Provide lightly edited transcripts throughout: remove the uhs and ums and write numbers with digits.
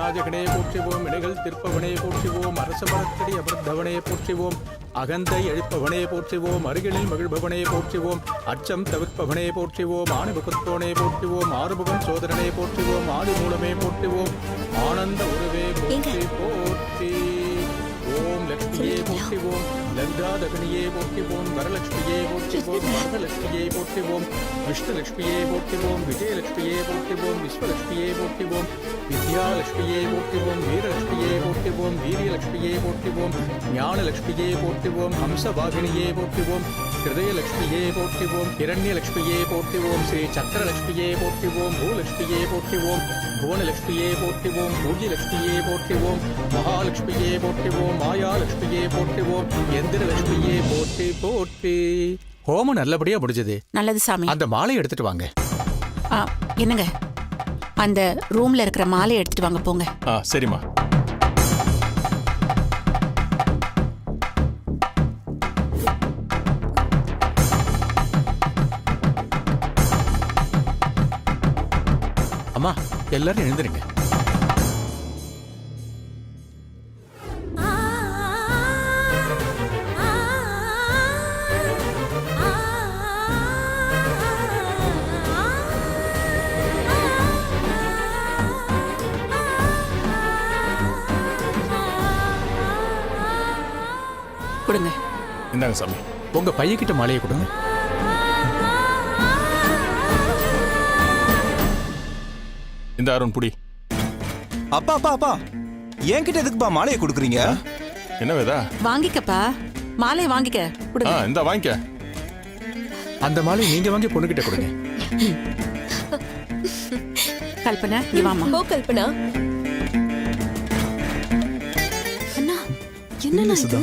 விநாயகனே போற்றிவோம். இணைகள் திருப்பவனே போற்றிவோம். அரச மரத்தடி அபர்த்தவனே போற்றிவோம். அகந்தை அழிப்பவனே போற்றிவோம். அருகிலில் மகிழ்பவனே போற்றிவோம். அச்சம் தவிர்ப்பவனே போற்றிவோம். ஆணுபுகத்தோனே போற்றிவோம். ஆறுமுகன் சோதரனே போற்றிவோம். ஆடு மூலமே போற்றிவோம். ஆனந்த உருவே போற்றி போற்றி. ஓம் லட்சுமியே போற்றிவோம். லங்காதகனியே போற்றிவோம். வரலட்சுமியே போற்றிவோம். வரதலட்சுமியை போற்றிவோம். விஷ்ணுலட்சுமியே போற்றிவோம். விஜயலட்சுமியே போற்றிவோம். விஸ்வலட்சுமியே போற்றிவோம். வித்யாலட்சுமியே போற்றிவோம். வீரலட்சுமியே போற்றிவோம். வீரியலட்சுமியே போற்றிவோம். ஞானலட்சுமியே போற்றிவோம். ஹம்சவாகினியே போற்றிவோம். ஹிருதயலட்சுமியே போற்றிவோம். இரண்யலட்சுமியே போற்றிவோம். ஸ்ரீ சக்கரலட்சுமியே போற்றிவோம். பூலட்சுமியே போற்றிவோம். புவனலட்சுமியே போற்றிவோம். பூஜ்யலட்சுமியே போற்றிவோம். மகாலட்சுமியே போற்றிவோம். மாயாலட்சுமியே போற்றிவோம். எந்திரலட்சுமியே போற்றி போற்றி. ஹோமம் நல்லபடியா முடிஞ்சது. நல்லது சாமி. அந்த மாலை எடுத்துட்டு வாங்க. என்னங்க, அந்த ரூம்ல இருக்கிற மாலை எடுத்துட்டு வாங்க போங்க. சரிம்மா. அம்மா எல்லாரும் எழுந்துருங்க. கொடுங்க. இந்தாங்க சாமி. உங்க பையன்கிட்ட மாலையை கொடுங்க. இந்த அருண் புடி. அப்பா அப்பா அப்பா, என்கிட்ட எதுக்குப்பா மாலையை கொடுக்குறீங்க? என்ன வேதா? வாங்கிக்கப்பா, மாலையை வாங்கிக்க. கொடுங்க. இந்த வாங்கிக்க. அந்த மாலையை நீங்க வாங்கி பொண்ணுகிட்ட கொடுங்க. கல்பனா, இங்க வாமா. போ கல்பனா. அண்ணா, என்ன சுதா?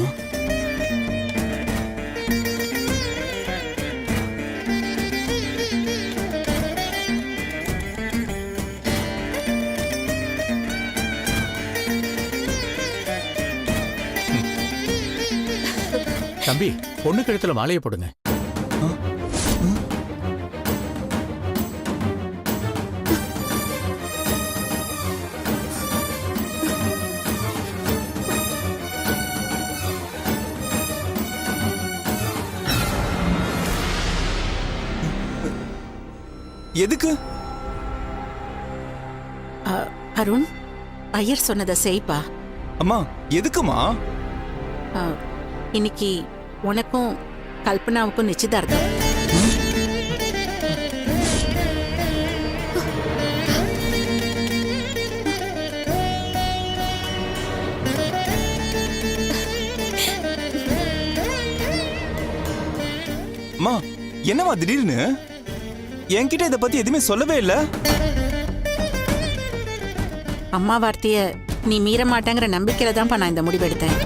தம்பி, பொண்ணு கழுத்துல மாலையை போடுங்க. எதுக்கு? அருண், ஐயர் சொன்னதை செய்ப்பா. அம்மா எதுக்குமா? இன்னைக்கு உனக்கும் கல்பனாவுக்கும் நிச்சயதார்த்தம். அம்மா என்னம்மா திடீர்னு? என்கிட்ட இதை பத்தி எதுவுமே சொல்லவே இல்ல. அம்மா வார்த்தைய நீ மீற மாட்டேங்கிற நம்பிக்கையில தான்ப்பா நான் இந்த முடிவெடுத்தேன்.